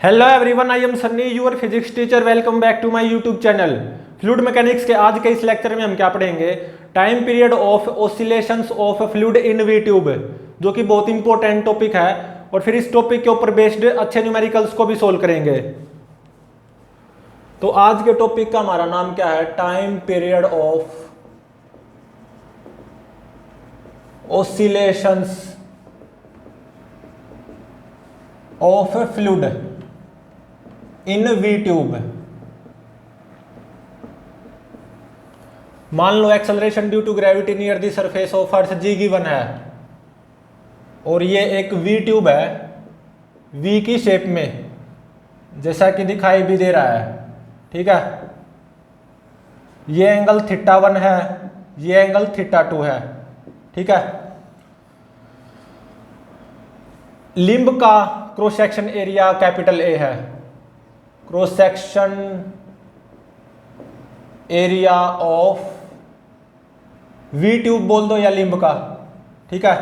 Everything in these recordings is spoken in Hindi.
Hello everyone, I am Sunny, your physics teacher. Welcome back to my YouTube channel. Fluid mechanics के आज के इस लेक्चर में हम क्या पढ़ेंगे? Time period of oscillations of fluid in V tube, जो कि बहुत इंपॉर्टेंट टॉपिक है। और फिर इस टॉपिक के ऊपर बेस्ड अच्छे न्यूमेरिकल्स को भी सोल्व करेंगे। तो आज के टॉपिक का हमारा नाम क्या है? Time period of oscillations of fluid in V tube. मान लो acceleration due to gravity near the surface of earth g given है, और ये एक वी ट्यूब है वी की शेप में, जैसा कि दिखाई भी दे रहा है। ठीक है, ये एंगल θ1 है, ये एंगल θ2 है। ठीक है, लिम्ब का cross section area capital A है। Cross section area of V tube बोल दो या लिम्ब का। ठीक है,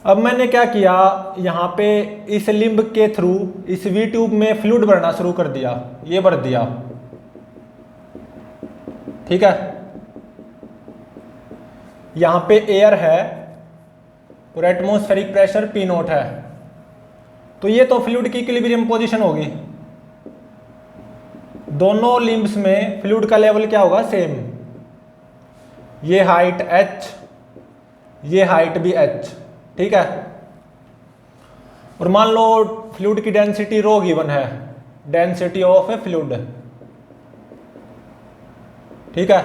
अब मैंने क्या किया, यहां पे इस लिम्ब के थ्रू इस वी ट्यूब में फ्लूइड भरना शुरू कर दिया। ये भर दिया। ठीक है, यहां पे एयर है और एटमॉस्फेरिक प्रेशर P0 है। तो ये तो फ्लूइड की इक्विलिब्रियम पोजीशन होगी। दोनों लिम्ब्स में फ्लूइड का लेवल क्या होगा? सेम। ये हाइट h, ये हाइट भी h। ठीक है, और मान लो फ्लूइड की डेंसिटी रो गिवन है, डेंसिटी ऑफ ए फ्लूइड। ठीक है,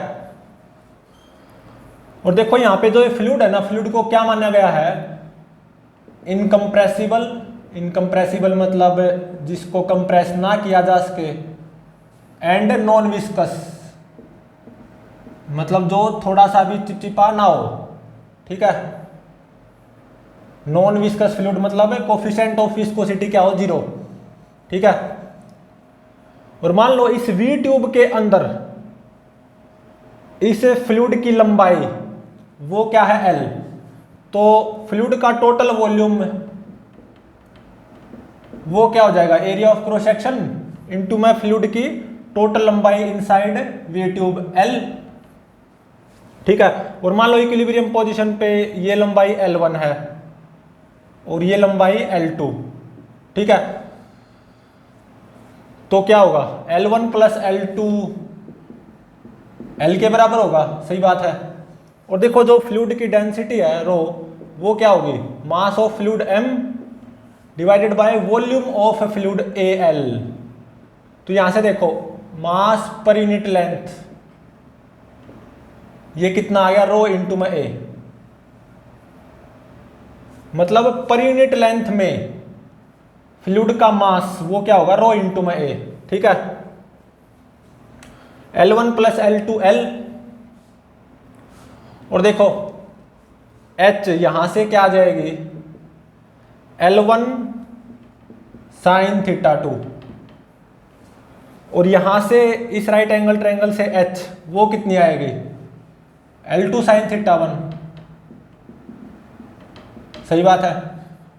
और देखो यहां पे जो फ्लूइड है ना, फ्लूइड को क्या माना गया है? इनकम्प्रेसिबल। इनकम्प्रेसिबल मतलब जिसको कंप्रेस ना किया जा सके, एंड नॉन विस्कस मतलब जो थोड़ा सा भी चिपचिपा ना हो। ठीक है, नॉन विस्कस फ्लूइड मतलब कोफिशिएंट ऑफ विस्कोसिटी क्या हो? 0। ठीक है, और मान लो इस वी ट्यूब के अंदर इस फ्लूइड की लंबाई वो क्या है? L। तो फ्लूइड का टोटल वॉल्यूम वो क्या हो जाएगा? Area of cross section into में फ्लूइड की टोटल लंबाई इनसाइड वी ट्यूब L। ठीक है, और मान लो इक्विलिब्रियम पोजीशन पे ये लंबाई L1 है और ये लंबाई L2। ठीक है, तो क्या होगा? L1 प्लस L2 L के बराबर होगा। सही बात है। और देखो जो फ्लूइड की डेंसिटी है रो, वो क्या होगी? Mass of fluid M divided by volume of fluid AL। तो यहां से देखो मास पर यूनिट लेंथ, ये कितना आ गया? रो इंटू में A। मतलब पर यूनिट लेंथ में फ्लूइड का मास वो क्या होगा? रो इंटू में A। ठीक है, L1 प्लस L2 L, और देखो H यहां से क्या आ जाएगी? L1 साइन θ2, और यहां से इस राइट एंगल ट्रायंगल से H वो कितनी आएगी? L2 sign θ1। सही बात है।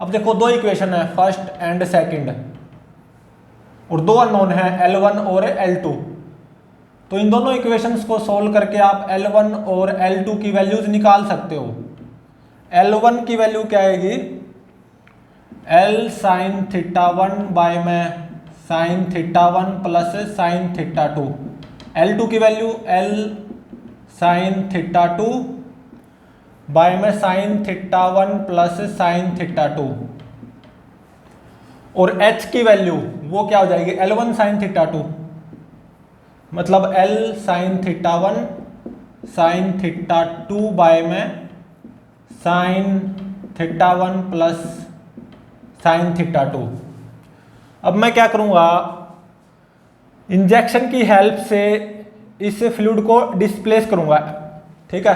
अब देखो दो इक्वेशन है, फर्स्ट एंड सेकंड, और दो अननोन है L1 और L2। तो इन दोनों इक्वेशंस को सोल्व करके आप L1 और L2 की वैल्यूज निकाल सकते हो। L1 की वैल्यू क्या आएगी? L साइन θ1 बाय में साइन θ1 प्लस साइन θ2। L2 की वैल्यू L साइन θ2 बाय में साइन θ1 प्लस साइन θ2, और H की वैल्यू वो क्या हो जाएगी? L1 साइन θ2 मतलब L साइन θ1 साइन θ2 बाय में साइन θ1 प्लस साइन θ2। अब मैं क्या करूंगा? इंजेक्शन की हेल्प से इस फ्लूइड को डिस्प्लेस करूंगा। ठीक है,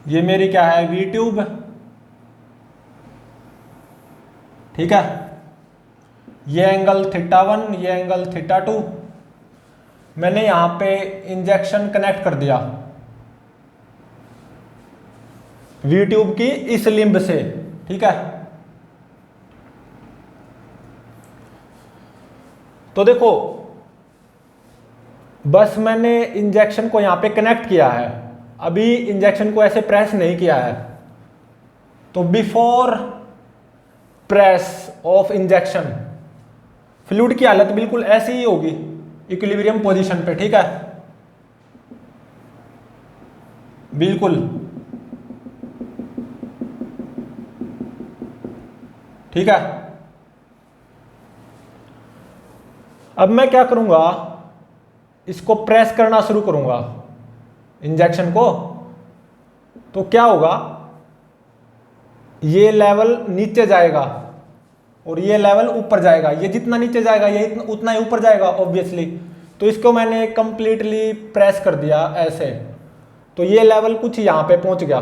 ये मेरी क्या है? V tube. ठीक है, ये एंगल θ1, ये एंगल θ2। मैंने यहां पे इंजेक्शन कनेक्ट कर दिया। वी ट्यूब की इस लिंब से, ठीक है। तो देखो बस मैंने इंजेक्शन को यहां पे कनेक्ट किया है, अभी इंजेक्शन को ऐसे प्रेस नहीं किया है। तो before press of injection fluid की हालत बिल्कुल ऐसी ही होगी, इक्विलिब्रियम पोजीशन पे, ठीक है, बिल्कुल, ठीक है। अब मैं क्या करूंगा, इसको प्रेस करना शुरू करूंगा इंजेक्शन को, तो क्या होगा, ये लेवल नीचे जाएगा और ये लेवल ऊपर जाएगा। ये जितना नीचे जाएगा ये उतना ही ऊपर जाएगा ऑब्वियसली। तो इसको मैंने कंप्लीटली प्रेस कर दिया ऐसे, तो ये लेवल कुछ यहां पे पहुंच गया,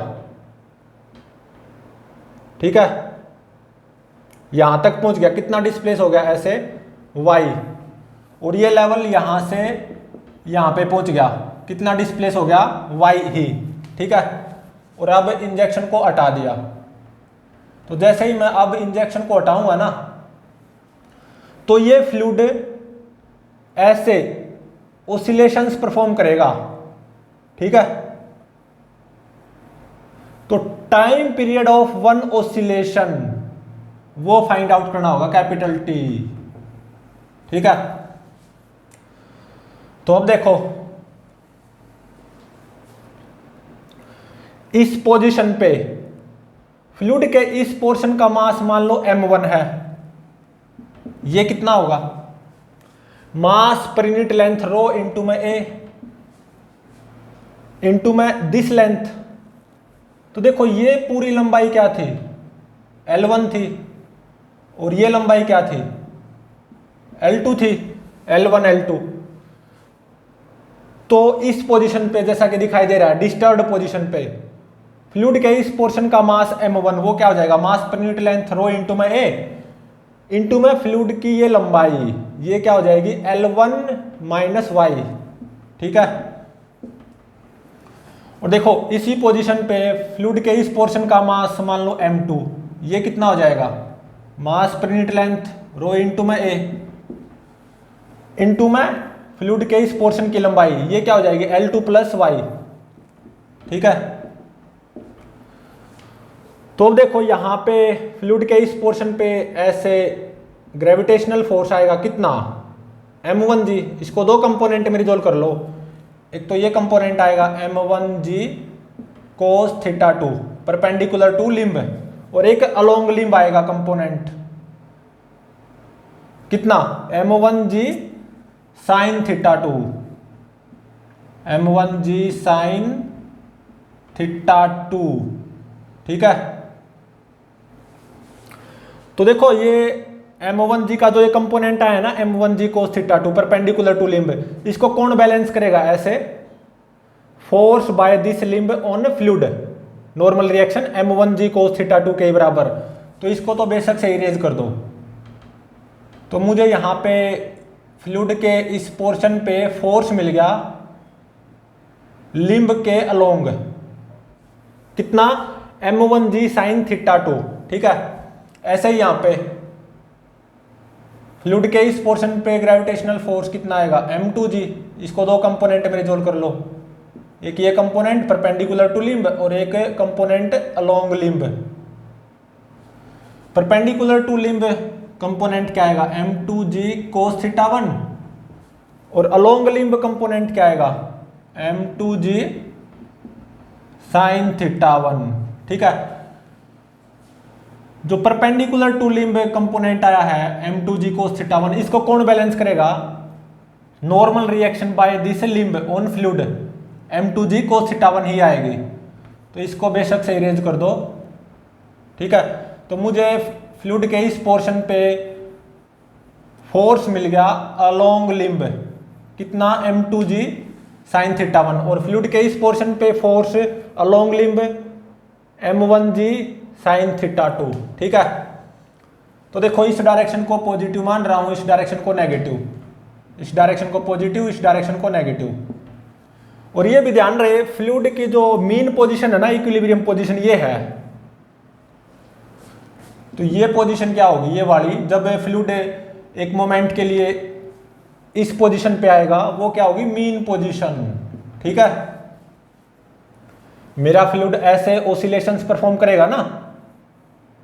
ठीक है, यहां तक पहुंच गया। कितना डिस्प्लेस हो गया ऐसे y, और ये लेवल यहां से यहां पे पहुंच गया, कितना डिस्प्लेस हो गया y ही, ठीक है। और अब इंजेक्शन को हटा दिया। तो जैसे ही मैं अब इंजेक्शन को हटाऊंगा ना, तो ये फ्लूइड ऐसे ओसिलेशंस परफॉर्म करेगा, ठीक है। तो time period of one oscillation वो फाइंड आउट करना होगा, कैपिटल T, ठीक है। तो अब देखो इस पोजीशन पे फ्लूइड के इस पोर्शन का मास मान लो m1 है, ये कितना होगा, मास per unit length rho into में a इंटू में दिस लेंथ। तो देखो ये पूरी लंबाई क्या थी, L1 थी, और ये लंबाई क्या थी, L2 थी, L1 L2। तो इस पोजीशन पे जैसा कि दिखाई दे रहा है डिस्टर्ब्ड पोजीशन पे फ्लूइड के इस पोर्शन का मास m1 वो क्या हो जाएगा, मास per unit length rho into में a इंटू में फ्लूइड की ये लंबाई, ये क्या हो जाएगी L1 माइनस y, ठीक है। और देखो इसी पोजीशन पे फ्लूइड के इस पोर्शन का मास मान लो m2, ये कितना हो जाएगा, मास per unit length rho into में a इंटू में फ्लूइड के इस पोर्शन की लंबाई, ये क्या हो जाएगी L2 प्लस y, ठीक है। तो अब देखो यहां पे फ्लूइड के इस पोर्शन पे ऐसे ग्रेविटेशनल फोर्स आएगा, कितना m1g। इसको दो कंपोनेंट में रिजोल्व कर लो, एक तो ये कंपोनेंट आएगा m1g cos θ2 perpendicular to limb, और एक अलोंग लिंब आएगा कंपोनेंट, कितना m1g sin θ2, m1g sin θ2, ठीक है। तो देखो ये m1g का जो ये कंपोनेंट आया ना m1g cos θ2 perpendicular to limb, इसको कौन बैलेंस करेगा, ऐसे force by this limb on fluid, normal reaction m1g cos θ2 के बराबर। तो इसको तो बेशक से इरेज कर दो। तो मुझे यहां पे फ्लूइड के इस पोर्शन पे फोर्स मिल गया लिंब के अलोंग, कितना m1g sin θ2, ठीक है। ऐसे ही यहां पे फ्लूइड के इस पोर्शन पे ग्रेविटेशनल फोर्स कितना आएगा m2g, इसको दो कंपोनेंट में रिजोल्व कर लो, एक ये कंपोनेंट परपेंडिकुलर टू लिंब और एक component along limb. Perpendicular to limb component क्या आएगा m2g cos θ1, और अलोंग लिंब कंपोनेंट क्या आएगा m2g sin θ1, ठीक है। जो परपेंडिकुलर टू लिंब कंपोनेंट आया है m2g cos θ1, इसको कौन बैलेंस करेगा, normal reaction by this limb on fluid m2g cos θ1 ही आएगी। तो इसको बेशक से इरेज कर दो, ठीक है। तो मुझे फ्लूइड के इस पोर्शन पे फोर्स मिल गया अलोंग लिंब, कितना m2g sin θ1, और फ्लूइड के इस पोर्शन पे force along limb m1g sin θ2, ठीक है। तो देखो इस डायरेक्शन को पॉजिटिव मान रहा हूं, इस डायरेक्शन को नेगेटिव, इस डायरेक्शन को पॉजिटिव, इस डायरेक्शन को नेगेटिव। और ये भी ध्यान रहे फ्लूइड की जो मीन पोजीशन है ना, इक्विलिब्रियम पोजीशन ये है, तो ये पोजीशन क्या होगी, ये वाली, जब फ्लूइड एक मोमेंट के लिए इस पोजीशन पे आएगा वो क्या होगी, मीन पोजीशन। ठीक है, मेरा फ्लूइड ऐसे ओसिलेशंस परफॉर्म करेगा ना,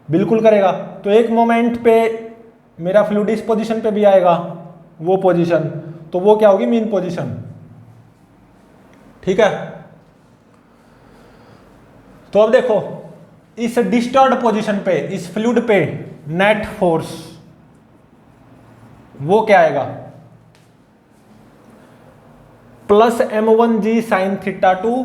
बिल्कुल करेगा। तो एक मोमेंट पे मेरा फ्लूइड इस पोजीशन पे भी आएगा, वो पोजीशन, तो वो क्या होगी, मीन पोजीशन। ठीक है, तो अब देखो इस डिस्टर्ब्ड पोजीशन पे, इस फ्लूइड पे नेट फोर्स वो क्या आएगा, plus m1g sign theta 2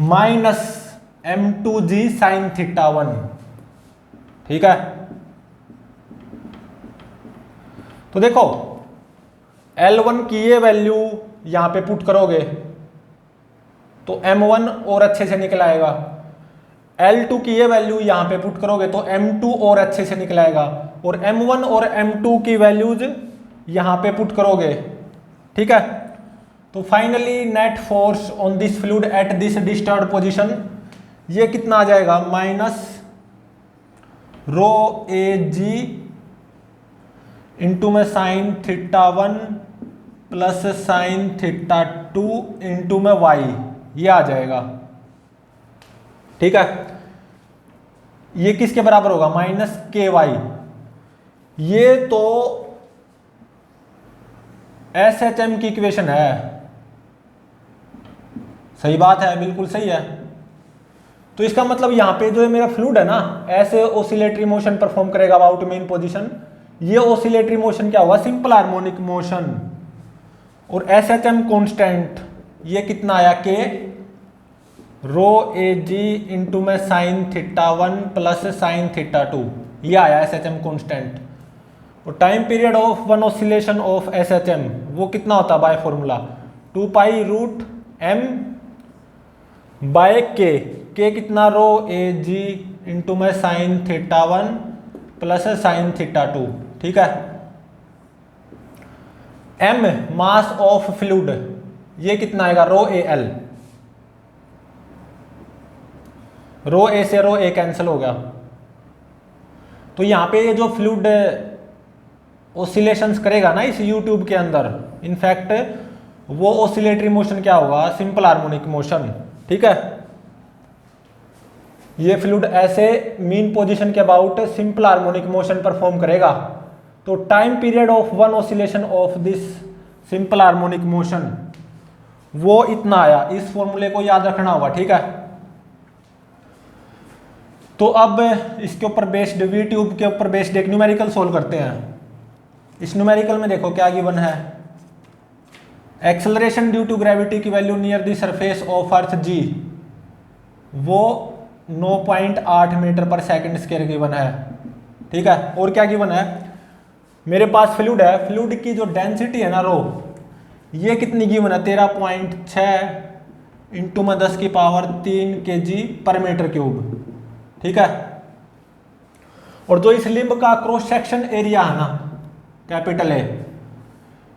minus m2g sign theta 1। ठीक है, तो देखो L1 की ये वैल्यू यहां पे पुट करोगे तो m1 और अच्छे से निकल आएगा, L2 की ये वैल्यू यहां पे पुट करोगे तो m2 और अच्छे से निकल आएगा, और m1 और m2 की वैल्यूज यहां पे पुट करोगे। ठीक है, तो finally net force on this fluid at this disturbed position ये कितना आ जाएगा, minus rho A g into में sine theta 1 plus sine theta 2 into में वाई, ये आ जाएगा। ठीक है, ये किसके बराबर होगा, माइनस के वाई। ये तो SHM की इक्वेशन है, सही बात है, बिल्कुल सही है। तो इसका मतलब यहां पे जो मेरा फ्लूइड है ना, ऐसे ओसिलेटरी मोशन परफॉर्म करेगा अबाउट मेन पोजीशन, ये ओसिलेटरी मोशन क्या होगा, सिंपल हार्मोनिक मोशन। और SHM कांस्टेंट ये कितना आया, K rho A g into में sine theta 1 plus sine theta 2, ये आया SHM कांस्टेंट। और time period of one oscillation of SHM वो कितना होता है by formula, 2 pi root m by K कितना, रो ए जी इंटू में sine theta 1 plus sine theta 2। ठीक है, m मास ऑफ फ्लूइड ये कितना आएगा, रो ए एल, रो ए से रो ए कैंसिल हो गया। तो यहां पे ये जो फ्लूइड ओसिलेशंस करेगा ना इस यूट्यूब के अंदर, इनफैक्ट वो ओसिलेटरी मोशन क्या होगा, सिंपल हार्मोनिक मोशन। ठीक है, ये फ्लूइड ऐसे मीन पोजीशन के about simple harmonic motion perform करेगा। तो time period of one oscillation of this simple harmonic motion वो इतना आया, इस फॉर्मूले को याद रखना होगा। ठीक है, तो अब इसके ऊपर बेस्ड, वी ट्यूब के ऊपर बेस्ड एक न्यूमेरिकल सोल्व करते हैं। इस न्यूमेरिकल में देखो क्या गिवन है, एक्सेलरेशन ड्यू टू ग्रेविटी की value near the surface of earth g वो 9.8 मीटर पर सेकंड स्क्वायर गिवन है। ठीक है, और क्या गिवन है, मेरे पास फ्लूइड है, फ्लूइड की जो डेंसिटी है ना रो, ये कितनी गिवन है, 13.6 इंटू में 10 की पावर 3 kg पर मीटर क्यूब। ठीक है, और जो इस लिंब का क्रॉस सेक्शन एरिया है ना, कैपिटल ए,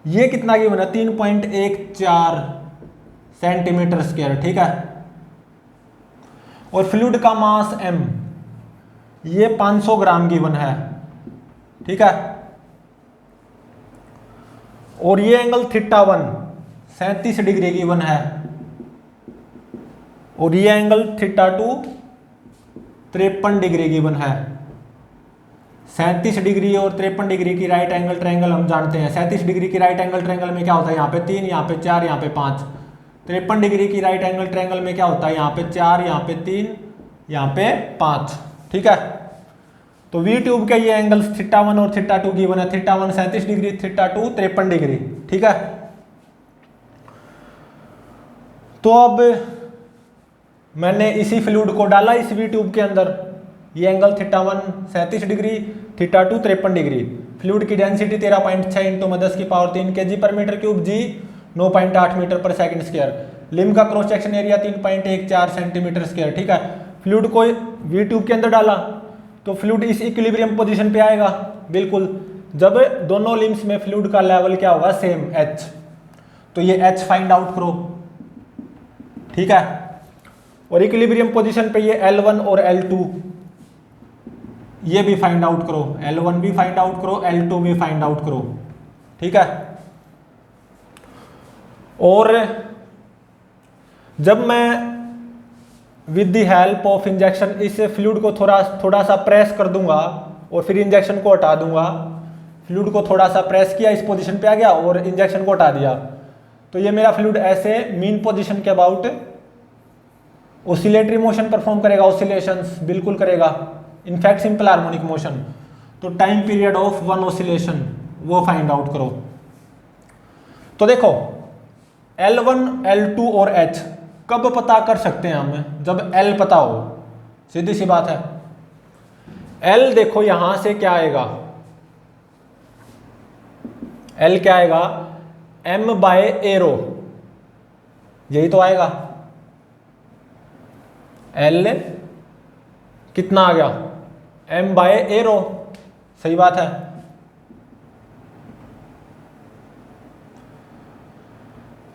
ये कितना गिवन है, 3.14 सेंटीमीटर स्क्वायर। ठीक है, और फ्लूइड का मास m ये 500 ग्राम गिवन है। ठीक है, और ये एंगल थीटा 1 37 डिग्री गिवन है, और ये एंगल थीटा 2 53 डिग्री गिवन है। 37 डिग्री और 53 डिग्री की राइट एंगल ट्रायंगल हम जानते हैं। 37 डिग्री की राइट एंगल ट्रायंगल में क्या होता है, यहाँ पे 3, यहाँ पे 4, यहाँ पे 5। 53 डिग्री की राइट एंगल ट्रायंगल में क्या होता है, यहाँ पे 4, यहाँ पे 3, यहाँ पे 5। ठीक है, तो वी ट्यूब के ये एंगल्स थीटा 1 और थीटा 2 गिवन है, थीटा 1 37 डिग्री, थीटा 2 53 डिग्री। ठीक है, तो अब मैंने इसी फ्लूइड को डाला इस वी ट्यूब के अंदर, ये angle theta 1 37 degree, theta 2 53 degree. Fluid की डेंसिटी 13.6 इंटू में 10 की पावर 3 kg पर मीटर क्यूब, जी 9.8 मीटर पर सेकंड स्क्वायर। लिम्ब का cross section area 3.14 centimetre square. ठीक है, फ्लूइड को वी ट्यूब के अंदर डाला तो फ्लूइड इस इक्विलिब्रियम पोजीशन पे आएगा बिल्कुल, जब दोनों लिम्स में फ्लूइड का लेवल क्या होगा, सेम H, तो ये H फाइंड आउट करो, ठीक है। और इक्विलिब्रियम पोजीशन पे ये L1 और L2 ये भी फाइंड आउट करो, L1 भी फाइंड आउट करो, L2 भी फाइंड आउट करो, ठीक है। और जब मैं with the help of injection इस फ्लूइड को थोड़ा सा प्रेस कर दूंगा और फिर इंजेक्शन को हटा दूंगा, फ्लूइड को थोड़ा सा प्रेस किया, इस पोजीशन पे आ गया और इंजेक्शन को हटा दिया, तो ये मेरा फ्लूइड ऐसे मीन पोजीशन के अबाउट ऑसिलेटरी मोशन परफॉर्म करेगा, ऑसिलेशंस बिल्कुल करेगा, इनफैक्ट सिंपल हार्मोनिक मोशन। तो time period of one oscillation वो फाइंड आउट करो। तो देखो L1, L2 और H कब पता कर सकते हैं हम, जब L पता हो, सीधी सी बात है। L देखो यहां से क्या आएगा, L क्या आएगा, M बाय एरो, यही तो आएगा। L कितना आ गया, M बाय एरो, सही बात है।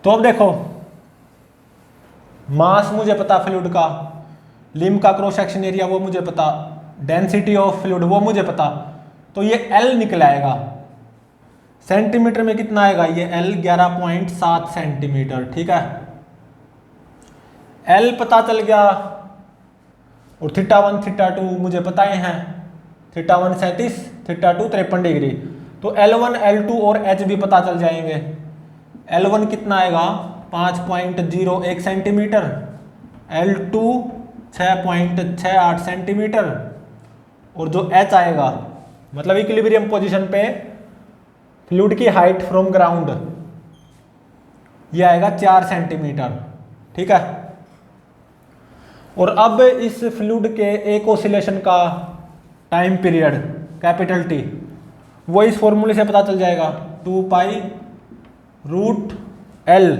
तो अब देखो मास मुझे पता फ्लूइड का, लिम्ब का क्रॉस सेक्शन एरिया वो मुझे पता, डेंसिटी ऑफ फ्लूइड वो मुझे पता, तो ये L निकल आएगा। सेंटीमीटर में कितना आएगा, ये L 11.7 सेंटीमीटर, ठीक है। L पता चल गया और θ1 θ2 मुझे पता ही हैं, θ1 37, θ2 53 डिग्री, तो L1 L2 और H भी पता चल जाएंगे। L1 कितना आएगा, 5.01 सेंटीमीटर, L2 6.68 सेंटीमीटर, और जो H आएगा मतलब इक्विलिब्रियम पोजीशन पे फ्लूइड की हाइट फ्रॉम ग्राउंड ये आएगा 4 सेंटीमीटर, ठीक है। और अब इस फ्लूइड के एक ऑसिलेशन का टाइम पीरियड कैपिटल T वो इस फॉर्मूले से पता चल जाएगा, 2 पाई रूट L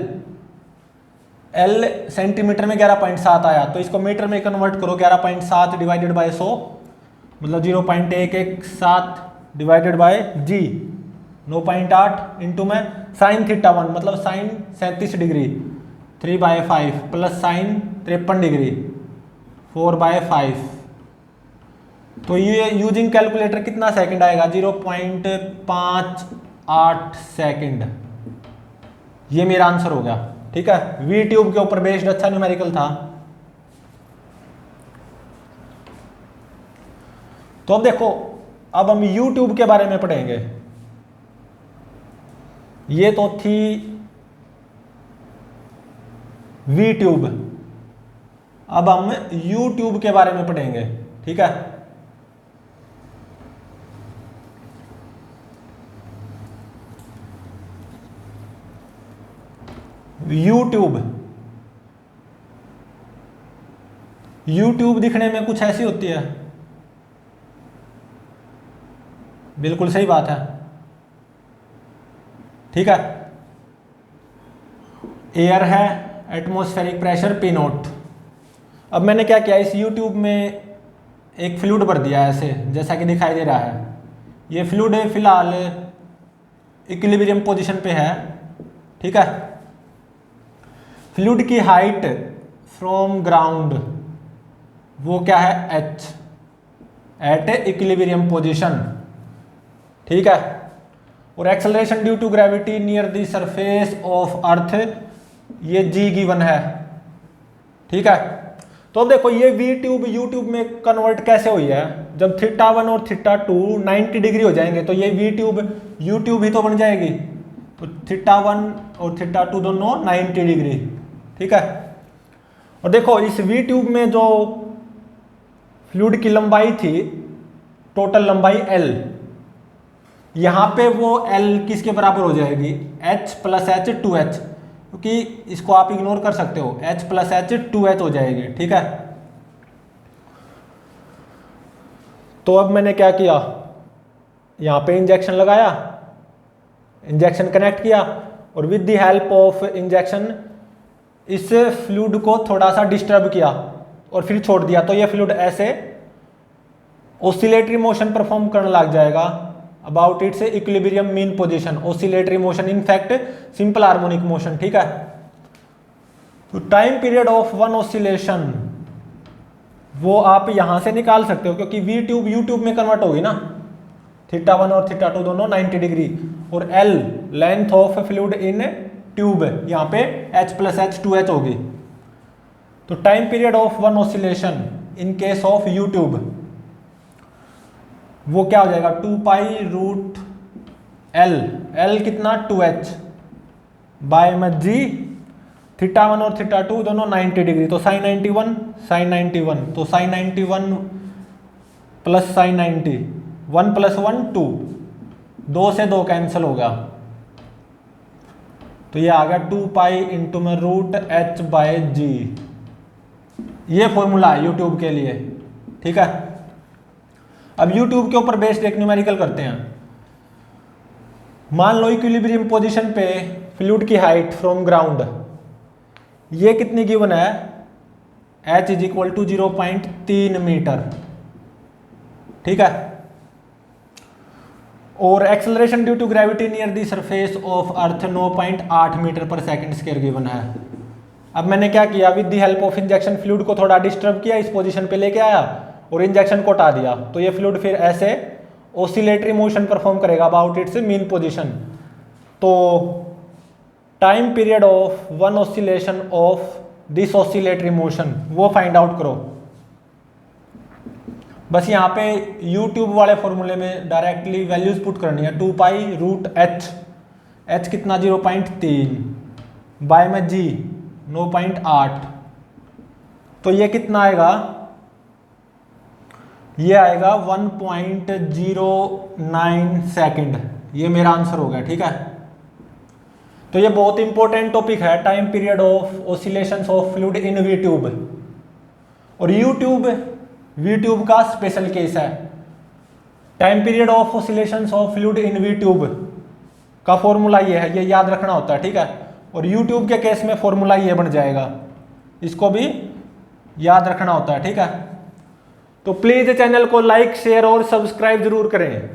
सेंटीमीटर में 11.7 आया, तो इसको मीटर में कन्वर्ट करो, 11.7 डिवाइडेड बाय 100 मतलब 0.117 डिवाइडेड बाय G 9.8 इंटू में साइन θ1 मतलब sine 37 degree 3/5 plus sine 53 degree 4/5, तो ये यूजिंग कैलकुलेटर कितना सेकंड आएगा, 0.58 सेकंड। ये मेरा आंसर हो गया, ठीक है। वी ट्यूब के ऊपर बेस्ड अच्छा न्यूमेरिकल था। तो अब देखो, अब हम यूट्यूब के बारे में पढ़ेंगे। ये तो थी वी ट्यूब, अब हम यूट्यूब के बारे में पढ़ेंगे, ठीक है। यूट्यूब दिखने में कुछ ऐसी होती है, बिल्कुल सही बात है, ठीक है। एयर है, एटमॉस्फेरिक प्रेशर P0। अब मैंने क्या किया, इस यूट्यूब में एक फ्लूइड भर दिया ऐसे, जैसा कि दिखाई दे रहा है। ये फ्लूइड फिलहाल इक्विलिब्रियम पोजीशन पे है, ठीक है। फ्लूइड की हाइट फ्रॉम ग्राउंड वो क्या है, H एट इक्विलिब्रियम पोजीशन, ठीक है। और acceleration due to gravity near the surface of earth ये G गिवन है, ठीक है। तो अब देखो ये वी ट्यूब यूट्यूब में कन्वर्ट कैसे हुई है, जब θ1 और θ2 90 डिग्री हो जाएंगे तो ये वी ट्यूब यूट्यूब ही तो बन जाएगी। तो θ1 और θ2 दोनों 90 डिग्री, ठीक है। और देखो इस वी ट्यूब में जो फ्लूइड की लंबाई थी, टोटल लंबाई L, यहाँ पे वो L किसके बराबर हो जाएगी, H प्लस H 2H, क्योंकि इसको आप इग्नोर कर सकते हो, H प्लस H 2H हो जाएगी, ठीक है। तो अब मैंने क्या किया, यहाँ पे इंजेक्शन लगाया, इंजेक्शन कनेक्ट किया और with the help of injection इस फ्लूइड को थोड़ा सा डिस्टर्ब किया और फिर छोड़ दिया, तो ये फ्लूइड ऐसे ऑसिलेटरी मोशन परफॉर्म करने लग जाएगा about it's equilibrium mean position, oscillatory motion, in fact simple harmonic motion, ठीक है। तो time period of one oscillation वो आप यहां से निकाल सकते हो, क्योंकि वी ट्यूब यू ट्यूब में कन्वर्ट होगी ना, θ1 और θ2 दोनों 90 डिग्री, और L length of fluid in tube, यहाँ पे H + H 2H होगी। तो time period of one oscillation in case of you tube वो क्या हो जाएगा 2π√L, L कितना 2H बाय g, θ1 और θ2 दोनों 90 डिग्री, तो sin 91 sin 91, तो sin 91 प्लस sin 90, 1 + 1 2, 2 से 2 कैंसिल हो गया, तो ये आ गया 2π√H/g। ये फॉर्मूला है यूट्यूब के लिए, ठीक है। अब यूट्यूब के ऊपर बेस्ड एक न्यूमेरिकल करते हैं। मान लो इक्विलिब्रियम पोजीशन पे फ्लूइड की हाइट फ्रॉम ग्राउंड ये कितनी गिवन है, h = 0.3 मीटर, ठीक है। और acceleration due to gravity near the surface of earth 9.8 meter second given है। अब मैंने क्या किया, with the help of injection fluid को थोड़ा डिस्टर्ब किया, इस पोजीशन पे लेके आया और इंजेक्शन को हटा दिया, तो ये फ्लूइड फिर ऐसे ऑसिलेटरी मोशन परफॉर्म करेगा अबाउट इट्स मीन पोजीशन। तो time period of one oscillation of this oscillatory motion वो फाइंड आउट करो। बस यहाँ पे यूट्यूब वाले फॉर्मूले में डायरेक्टली वैल्यूज पुट करनी है, 2π√H, H कितना 0.3 बाय में g 9.8, तो ये कितना आएगा, ये आएगा 1.09 सेकंड, ये मेरा आंसर हो गया, ठीक है। तो ये बहुत इंपॉर्टेंट टॉपिक है, time period of oscillations of fluid in V tube. और यू ट्यूब वी ट्यूब का स्पेशल केस है। Time period of oscillations of fluid in V tube का फॉर्मूला ये है, ये याद रखना होता है, ठीक है। और यू ट्यूब के केस में फॉर्मूला ये बन जाएगा, इसको भी याद रखना होता है, ठीक है। तो प्लीज चैनल को लाइक शेयर और सब्सक्राइब जरूर करें।